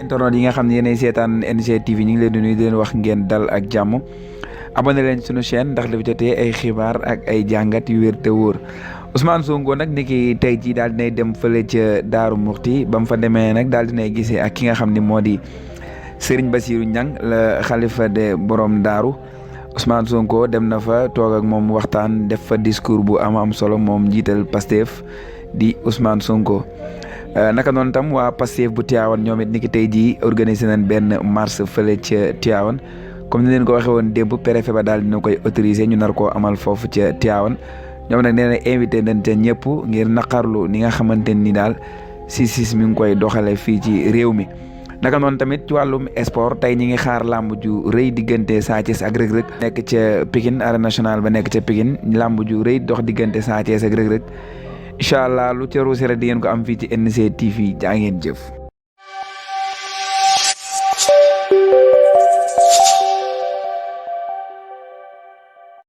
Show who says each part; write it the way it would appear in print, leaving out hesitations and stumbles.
Speaker 1: internet yi nga xam ne yéenay seetaan NGTV ñu ngi leen di nuyu di leen wax ngeen dal ak jàmm abonné leen suñu chaîne ndax dafa jotee ay xibaar ak ay jàngat yu wér te wóor Ousmane Sonko nag niki tey jii daal dinay dem fële ca Daaru Muxti ba mu fa demee nag daal dinay gisee ak ki nga xam ne moo di Serigne Bassirou Niang la xalifa de borom daaru Ousmane Sonko dem na fa toog ak moom waxtaan def fa discours bu am solo moom njiital Pastef di Ousmane Sonko. naka noonu tam waa Pastef bu Tivaouane ñoom it niki tey jii organisé nañ benn marche fële ca Tivaouane comme ni leen ko waxee woon démb préfet ba daal dina koy autorisé ñu nar koo amal foofu ca Tivaouane ñoom nag nee na invité nañ te ñëpp ngir naqarlu ni nga xamante ni daal sis mi ngi koy doxale fii ci réew mi. naka noonu tamit ci wàllum sport tey ñi ngi xaar làmb ju rëy diggante Sa Thiès ak Reug Reug nekk ca Pikine arène nationale ba nekk ca Pikine làmb ju rëy dox diggante Sa Thiès ak Reug Reug incha allah lu ca ruuse rek di ngeen ko am fii ci NGTV jaa ngeen jëf.